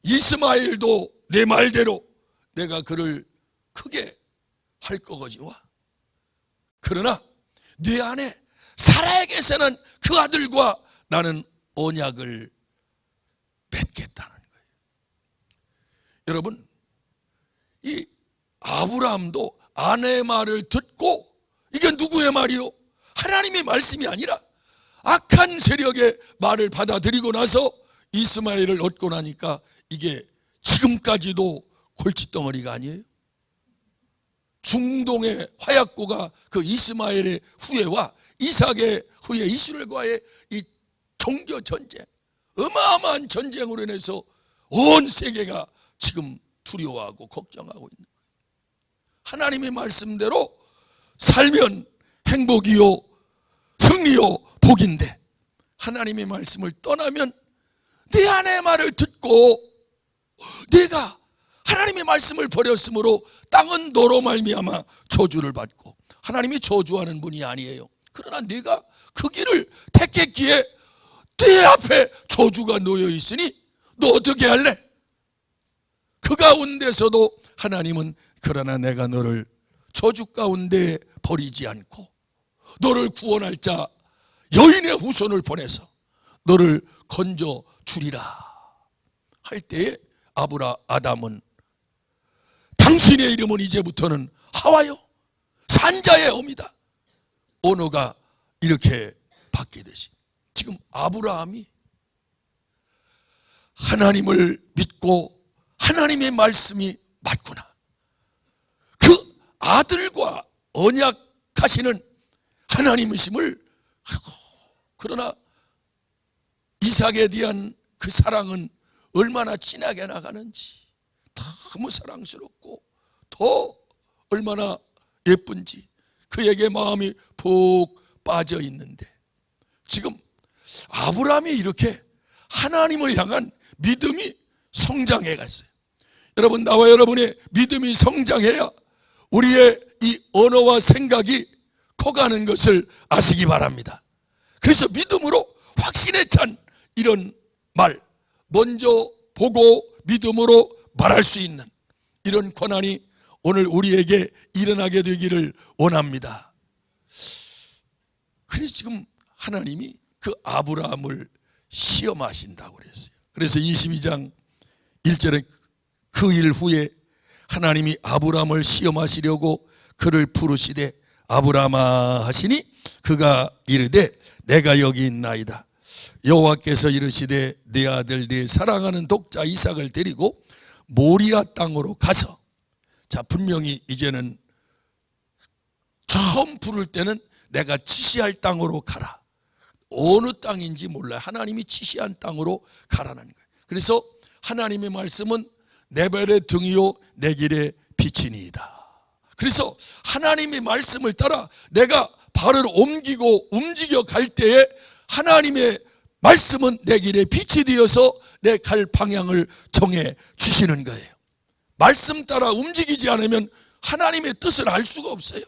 이스마엘도 내 말대로 내가 그를 크게 할 거거지와, 그러나 네 아내 사라에게서는 그 아들과 나는 언약을 맺겠다는 거예요. 여러분, 이 아브라함도 아내의 말을 듣고, 이게 누구의 말이요? 하나님의 말씀이 아니라 악한 세력의 말을 받아들이고 나서 이스마엘을 얻고 나니까 이게 지금까지도 골칫덩어리가 아니에요. 중동의 화약고가 그 이스마엘의 후예와 이삭의 후예 이스라엘과의 이 종교 전쟁, 어마어마한 전쟁으로 인해서 온 세계가 지금 두려워하고 걱정하고 있는 거예요. 하나님의 말씀대로 살면 행복이요 승리요 복인데, 하나님의 말씀을 떠나면 내 아내의 말을 듣고 내가 하나님의 말씀을 버렸으므로 땅은 너로 말미암아 저주를 받고, 하나님이 저주하는 분이 아니에요. 그러나 네가 그 길을 택했기에 네 앞에 저주가 놓여 있으니 너 어떻게 할래? 그 가운데서도 하나님은 그러나 내가 너를 저주 가운데 버리지 않고 너를 구원할 자 여인의 후손을 보내서 너를 건져 주리라 할 때에 아담은 당신의 이름은 이제부터는 하와요, 산자의 어미다. 언어가 이렇게 바뀌듯이 지금 아브라함이 하나님을 믿고 하나님의 말씀이 맞구나, 그 아들과 언약하시는 하나님이심을 하고, 그러나 이삭에 대한 그 사랑은 얼마나 진하게 나가는지, 너무 사랑스럽고 더 얼마나 예쁜지 그에게 마음이 푹 빠져 있는데, 지금 아브라함이 이렇게 하나님을 향한 믿음이 성장해 갔어요. 여러분, 나와 여러분의 믿음이 성장해야 우리의 이 언어와 생각이 커가는 것을 아시기 바랍니다. 그래서 믿음으로 확신에 찬 이런 말, 먼저 보고 믿음으로 말할 수 있는 이런 권한이 오늘 우리에게 일어나게 되기를 원합니다. 그래서 지금 하나님이 그 아브라함을 시험하신다고 그랬어요. 그래서 22장 1절에 그 일 후에 하나님이 아브라함을 시험하시려고 그를 부르시되 아브라함아 하시니 그가 이르되 내가 여기 있나이다. 여호와께서 이르시되 네 아들 네 사랑하는 독자 이삭을 데리고 모리아 땅으로 가서, 자, 분명히 이제는 처음 부를 때는 내가 지시할 땅으로 가라. 어느 땅인지 몰라요. 하나님이 지시한 땅으로 가라는 거예요. 그래서 하나님의 말씀은 내 발의 등이요 내 길의 빛이니이다. 그래서 하나님의 말씀을 따라 내가 발을 옮기고 움직여 갈 때에 하나님의 말씀은 내 길의 빛이 되어서 내 갈 방향을 정해 주시는 거예요. 말씀 따라 움직이지 않으면 하나님의 뜻을 알 수가 없어요.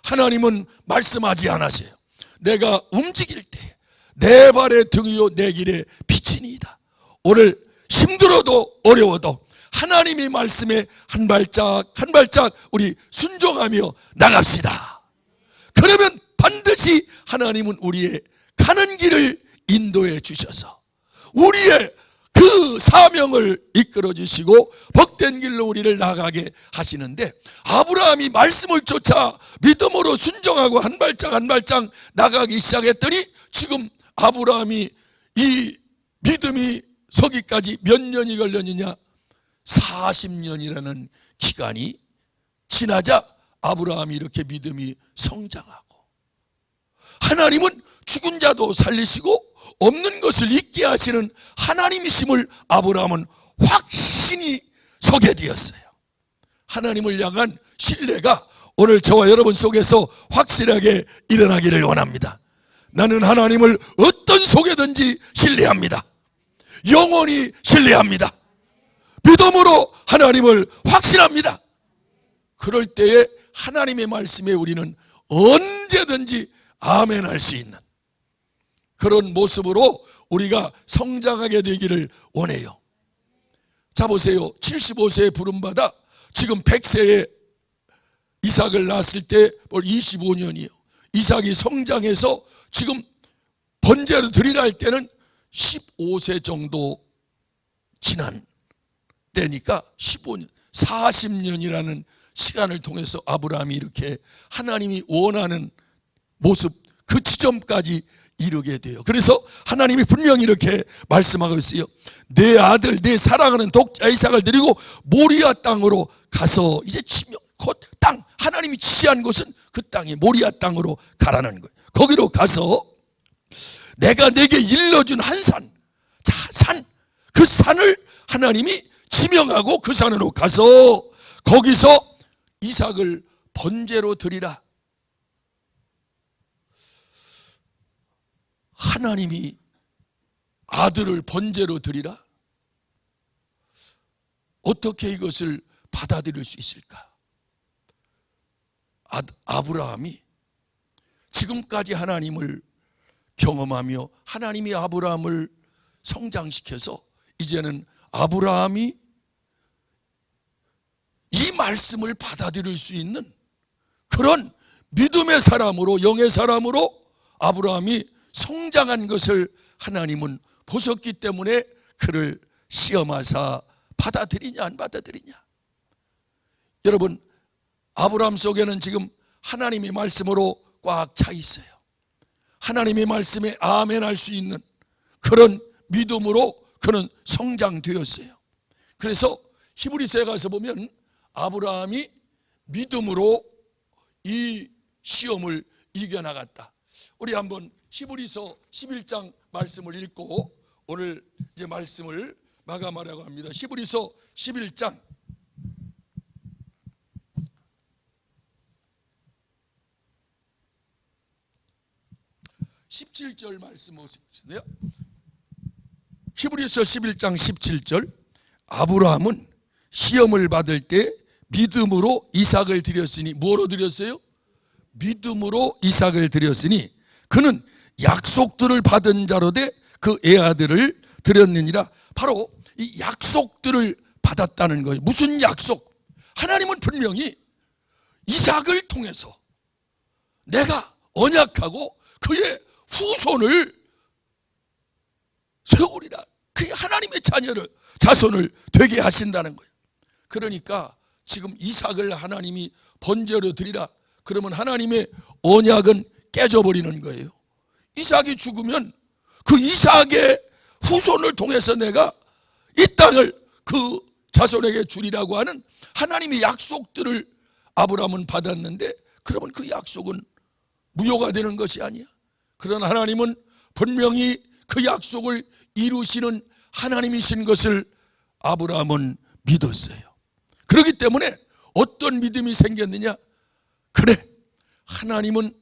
하나님은 말씀하지 않으세요. 내가 움직일 때, 내 발의 등이요 내 길의 빛이니이다. 오늘 힘들어도 어려워도 하나님의 말씀에 한 발짝 한 발짝 우리 순종하며 나갑시다. 그러면 반드시 하나님은 우리의 가는 길을 인도해 주셔서 우리의 그 사명을 이끌어 주시고 복된 길로 우리를 나가게 하시는데, 아브라함이 말씀을 쫓아 믿음으로 순종하고 한 발짝 한 발짝 나가기 시작했더니 지금 아브라함이 이 믿음이 서기까지 몇 년이 걸렸느냐? 40년이라는 기간이 지나자 아브라함이 이렇게 믿음이 성장하고, 하나님은 죽은 자도 살리시고 없는 것을 있게 하시는 하나님이심을 아브라함은 확신이 서게 되었어요. 하나님을 향한 신뢰가 오늘 저와 여러분 속에서 확실하게 일어나기를 원합니다. 나는 하나님을 어떤 속에든지 신뢰합니다. 영원히 신뢰합니다. 믿음으로 하나님을 확신합니다. 그럴 때에 하나님의 말씀에 우리는 언제든지 아멘 할 수 있는 그런 모습으로 우리가 성장하게 되기를 원해요. 자 보세요. 75세에 부름받아 지금 100세에 이삭을 낳았을 때 볼 25년이에요. 이삭이 성장해서 지금 번제로 드리라 할 때는 15세 정도 지난 때니까 15년, 40년이라는 시간을 통해서 아브라함이 이렇게 하나님이 원하는 모습, 그 지점까지 이르게 돼요. 그래서 하나님이 분명히 이렇게 말씀하고 있어요. 내 아들, 내 사랑하는 독자 이삭을 드리고 모리아 땅으로 가서, 이제 지명, 곧 땅, 하나님이 지시한 곳은 그 땅이 모리아 땅으로 가라는 거예요. 거기로 가서 내가 내게 일러준 한 산, 자, 산, 그 산을 하나님이 지명하고 그 산으로 가서 거기서 이삭을 번제로 드리라. 하나님이 아들을 번제로 드리라? 어떻게 이것을 받아들일 수 있을까? 아브라함이 지금까지 하나님을 경험하며 하나님이 아브라함을 성장시켜서 이제는 아브라함이 이 말씀을 받아들일 수 있는 그런 믿음의 사람으로, 영의 사람으로 아브라함이 성장한 것을 하나님은 보셨기 때문에 그를 시험하사 받아들이냐 안 받아들이냐. 여러분, 아브라함 속에는 지금 하나님의 말씀으로 꽉 차 있어요. 하나님의 말씀에 아멘 할 수 있는 그런 믿음으로 그는 성장되었어요. 그래서 히브리서에 가서 보면 아브라함이 믿음으로 이 시험을 이겨나갔다. 우리 한번 히브리서 11장 말씀을 읽고 오늘 이제 말씀을 마감하려고 합니다. 히브리서 11장 17절 말씀 보시는데요. 히브리서 11장 17절, 아브라함은 시험을 받을 때 믿음으로 이삭을 드렸으니, 뭐로 드렸어요? 믿음으로 이삭을 드렸으니 그는 약속들을 받은 자로되 그 애아들을 드렸느니라. 바로 이 약속들을 받았다는 거예요. 무슨 약속? 하나님은 분명히 이삭을 통해서 내가 언약하고 그의 후손을 세우리라. 그의 하나님의 자손을 되게 하신다는 거예요. 그러니까 지금 이삭을 하나님이 번제로 드리라 그러면 하나님의 언약은 깨져버리는 거예요. 이삭이 죽으면 그 이삭의 후손을 통해서 내가 이 땅을 그 자손에게 주리라고 하는 하나님의 약속들을 아브라함은 받았는데, 그러면 그 약속은 무효가 되는 것이 아니야. 그러나 하나님은 분명히 그 약속을 이루시는 하나님이신 것을 아브라함은 믿었어요. 그렇기 때문에 어떤 믿음이 생겼느냐? 그래, 하나님은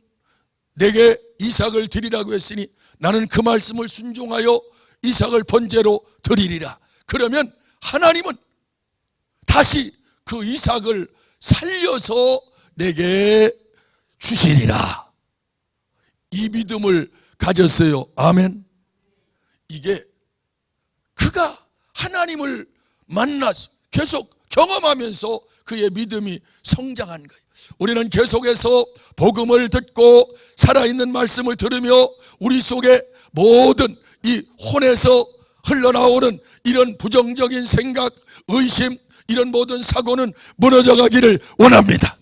내게 이삭을 드리라고 했으니 나는 그 말씀을 순종하여 이삭을 번제로 드리리라. 그러면 하나님은 다시 그 이삭을 살려서 내게 주시리라. 이 믿음을 가졌어요. 아멘. 이게 그가 하나님을 만나서 계속 경험하면서 그의 믿음이 성장한 거예요. 우리는 계속해서 복음을 듣고 살아있는 말씀을 들으며 우리 속에 모든 이 혼에서 흘러나오는 이런 부정적인 생각, 의심, 이런 모든 사고는 무너져 가기를 원합니다.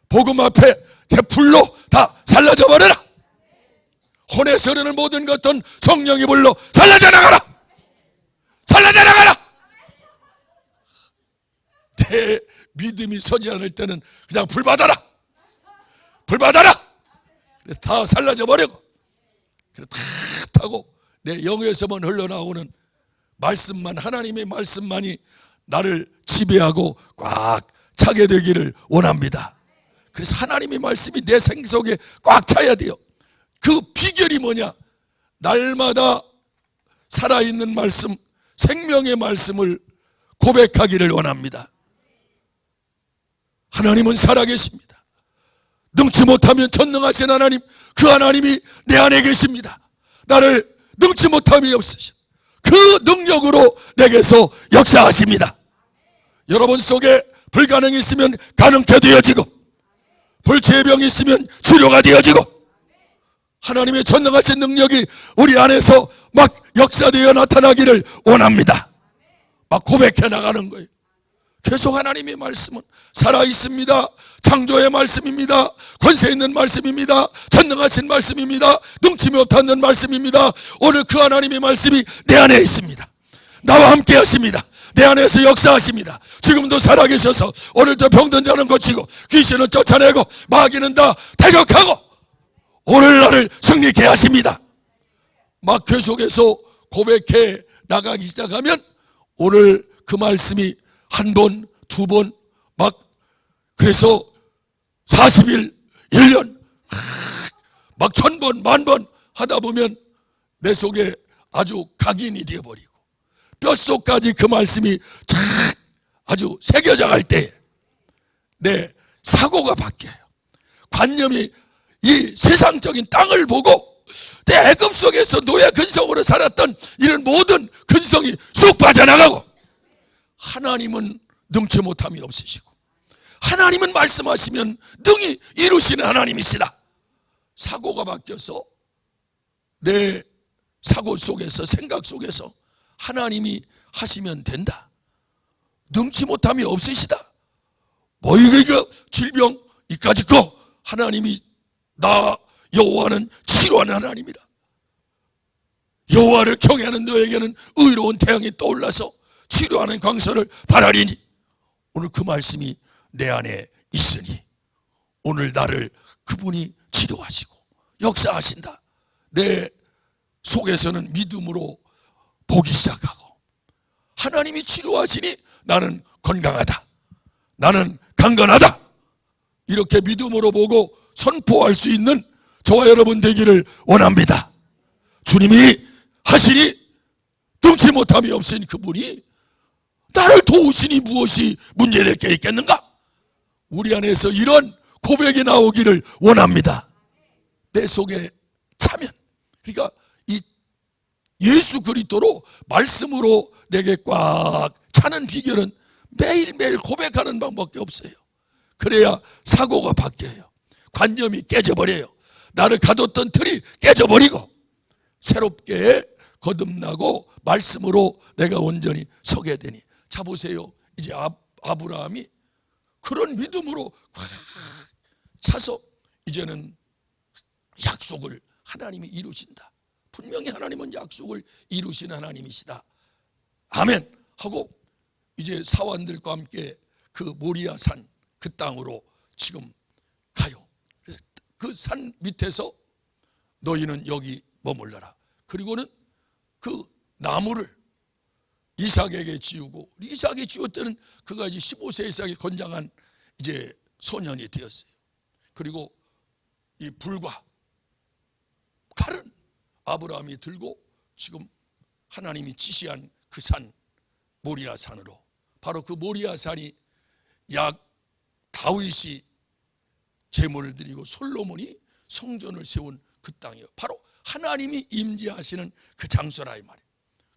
복음 앞에 불로 다 살라져 버려라. 혼에서 흐르는 모든 것은 성령이 불로 살라져 나가라. 살라져 나가라. 내 믿음이 서지 않을 때는 그냥 불 받아라. 불 받아라. 다 살라져 버리고 다 타고 내 영에서만 흘러나오는 말씀만, 하나님의 말씀만이 나를 지배하고 꽉 차게 되기를 원합니다. 그래서 하나님의 말씀이 내 생속에 꽉 차야 돼요. 그 비결이 뭐냐? 날마다 살아있는 말씀, 생명의 말씀을 고백하기를 원합니다. 하나님은 살아계십니다. 능치 못하면 전능하신 하나님, 그 하나님이 내 안에 계십니다. 나를 능치 못함이 없으신 그 능력으로 내게서 역사하십니다. 여러분 속에 불가능이 있으면 가능케 되어지고, 불치의 병이 있으면 치료가 되어지고, 하나님의 전능하신 능력이 우리 안에서 막 역사되어 나타나기를 원합니다. 막 고백해 나가는 거예요. 계속 하나님의 말씀은 살아있습니다. 창조의 말씀입니다. 권세 있는 말씀입니다. 전능하신 말씀입니다. 능치 못하는 말씀입니다. 오늘 그 하나님의 말씀이 내 안에 있습니다. 나와 함께 하십니다. 내 안에서 역사하십니다. 지금도 살아계셔서 오늘도 병든 자는 고치고 귀신은 쫓아내고 마귀는 다 대적하고 오늘 나를 승리케 하십니다. 막 계속해서 고백해 나가기 시작하면 오늘 그 말씀이 한 번, 두 번, 막 그래서 40일, 1년 막 1000번, 10,000번 하다 보면 내 속에 아주 각인이 되어버리고 뼛속까지 그 말씀이 아주 새겨져 갈 때 내 사고가 바뀌어요. 관념이 이 세상적인 땅을 보고 내 애굽 속에서 노예 근성으로 살았던 이런 모든 근성이 쑥 빠져나가고, 하나님은 능치 못함이 없으시고 하나님은 말씀하시면 능히 이루시는 하나님이시다. 사고가 바뀌어서 내 사고 속에서, 생각 속에서 하나님이 하시면 된다. 능치 못함이 없으시다. 뭐 이거 질병 이까짓 거 하나님이 나 여호와는 치료하는 하나님이라. 여호와를 경외하는 너에게는 의로운 태양이 떠올라서 치료하는 광선을 바라리니, 오늘 그 말씀이 내 안에 있으니 오늘 나를 그분이 치료하시고 역사하신다. 내 속에서는 믿음으로 보기 시작하고, 하나님이 치료하시니 나는 건강하다, 나는 강건하다, 이렇게 믿음으로 보고 선포할 수 있는 저와 여러분 되기를 원합니다. 주님이 하시니 능치 못함이 없으니 그분이 나를 도우시니 무엇이 문제될 게 있겠는가? 우리 안에서 이런 고백이 나오기를 원합니다. 내 속에 차면, 그러니까 이 예수 그리스도로 말씀으로 내게 꽉 차는 비결은 매일매일 고백하는 방법밖에 없어요. 그래야 사고가 바뀌어요. 관념이 깨져버려요. 나를 가뒀던 틀이 깨져버리고 새롭게 거듭나고 말씀으로 내가 온전히 서게 되니, 자 보세요. 이제 아브라함이 그런 믿음으로 꽉 차서 이제는 약속을 하나님이 이루신다. 분명히 하나님은 약속을 이루신 하나님이시다. 아멘 하고 이제 사환들과 함께 그 모리아산 그 땅으로 지금 가요. 그 산 밑에서 너희는 여기 머물러라. 그리고는 그 나무를 이삭에게 지우고, 이삭이 지웠을 때는 그가 이제 15세 이상의 건장한 이제 소년이 되었어요. 그리고 이 불과 칼은 아브라함이 들고 지금 하나님이 지시한 그 산 모리아산으로, 바로 그 모리아산이 약 다윗이 제물을 드리고 솔로몬이 성전을 세운 그 땅이요, 바로 하나님이 임재하시는 그 장소라 이 말이에요.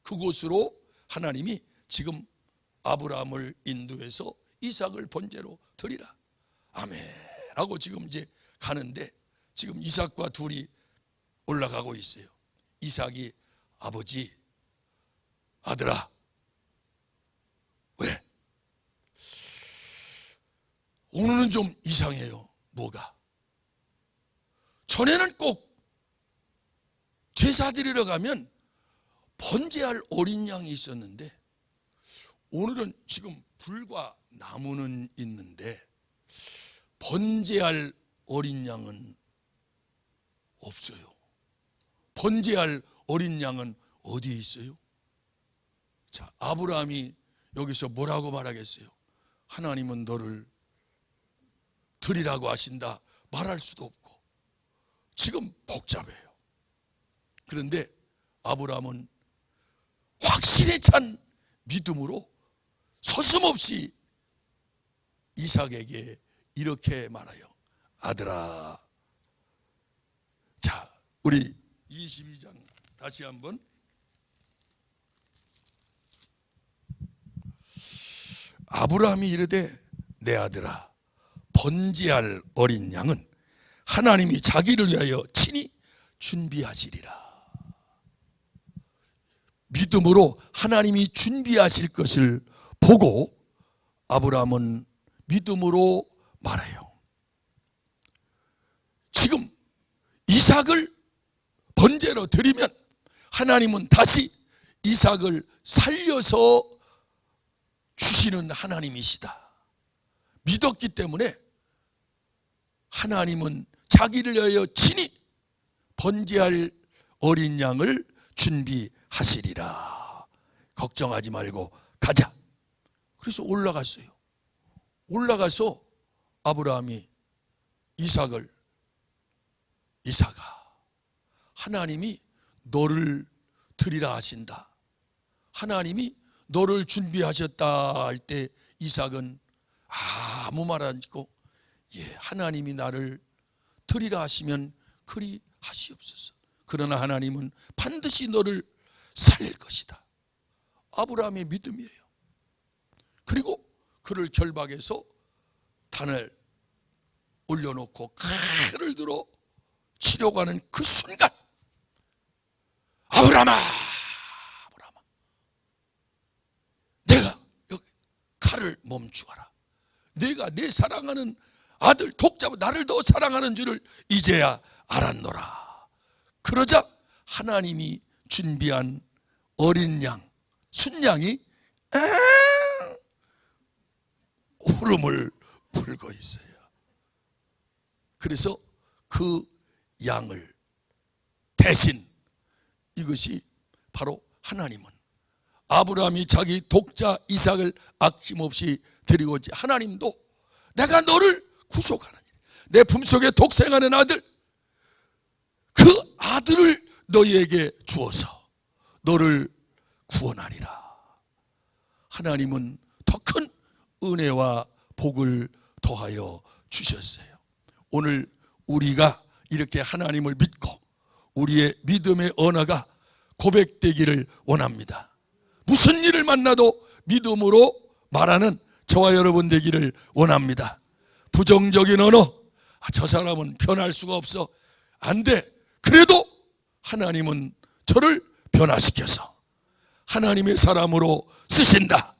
그곳으로 하나님이 지금 아브라함을 인도해서 이삭을 번제로 드리라, 아멘 하고 지금 이제 가는데, 지금 이삭과 둘이 올라가고 있어요. 이삭이 아버지, 아들아, 왜? 오늘은 좀 이상해요. 뭐가? 전에는 꼭 제사 드리러 가면 번제할 어린 양이 있었는데, 오늘은 지금 불과 나무는 있는데 번제할 어린 양은 없어요. 번제할 어린 양은 어디에 있어요? 자, 아브라함이 여기서 뭐라고 말하겠어요? 하나님은 너를 드리라고 하신다 말할 수도 없고 지금 복잡해요. 그런데 아브라함은 확실히 찬 믿음으로 서슴없이 이삭에게 이렇게 말해요. 아들아. 자, 우리 22장 다시 한번. 아브라함이 이르되 내 아들아, 번제할 어린 양은 하나님이 자기를 위하여 친히 준비하시리라. 믿음으로 하나님이 준비하실 것을 보고 아브라함은 믿음으로 말해요. 지금 이삭을 번제로 드리면 하나님은 다시 이삭을 살려서 주시는 하나님이시다 믿었기 때문에 하나님은 자기를 위하여 친히 번제할 어린 양을 준비하시리라. 걱정하지 말고 가자. 그래서 올라갔어요. 올라가서 아브라함이 이삭아, 하나님이 너를 드리라 하신다, 하나님이 너를 준비하셨다 할 때 이삭은 아무 말 안 짓고 예, 하나님이 나를 드리라 하시면 그리 하시옵소서. 그러나 하나님은 반드시 너를 살릴 것이다. 아브라함의 믿음이에요. 그리고 그를 결박해서 단을 올려놓고 칼을 들어 치려고 하는 그 순간, 아브라함아, 아브라함아, 내가 여기 칼을 멈추어라. 내가 내 사랑하는 아들 독자고 나를 더 사랑하는 줄을 이제야 알았노라. 그러자 하나님이 준비한 어린 양, 순양이 울음을 불고 있어요. 그래서 그 양을 대신, 이것이 바로 하나님은 아브라함이 자기 독자 이삭을 아낌없이 드리고 있지, 하나님도 내가 너를 구속하는 내 품속에 독생하는 아들, 그 아들을 너희에게 주어서 너를 구원하리라. 하나님은 더 큰 은혜와 복을 더하여 주셨어요. 오늘 우리가 이렇게 하나님을 믿고 우리의 믿음의 언어가 고백되기를 원합니다. 무슨 일을 만나도 믿음으로 말하는 저와 여러분 되기를 원합니다. 부정적인 언어, 저 사람은 변할 수가 없어, 안 돼. 그래도 하나님은 저를 변화시켜서 하나님의 사람으로 쓰신다.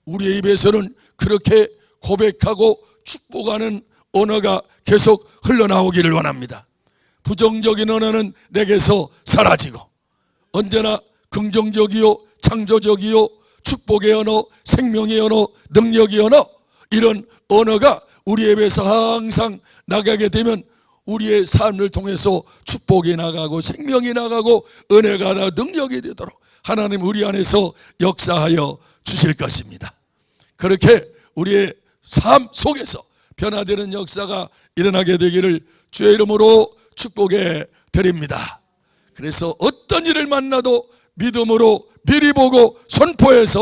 우리의 입에서는 그렇게 고백하고 축복하는 언어가 계속 흘러나오기를 원합니다. 부정적인 언어는 내게서 사라지고 언제나 긍정적이요, 창조적이요, 축복의 언어, 생명의 언어, 능력의 언어, 이런 언어가 우리 입에서 항상 나가게 되면 우리의 삶을 통해서 축복이 나가고 생명이 나가고 은혜가 나 능력이 되도록 하나님 우리 안에서 역사하여 주실 것입니다. 그렇게 우리의 삶 속에서 변화되는 역사가 일어나게 되기를 주의 이름으로 축복해 드립니다. 그래서 어떤 일을 만나도 믿음으로 미리 보고 선포해서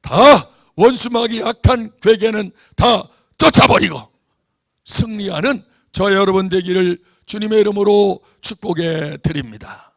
다 원수막이 약한 괴계는 다 쫓아버리고 승리하는 저 여러분 되기를 주님의 이름으로 축복해 드립니다.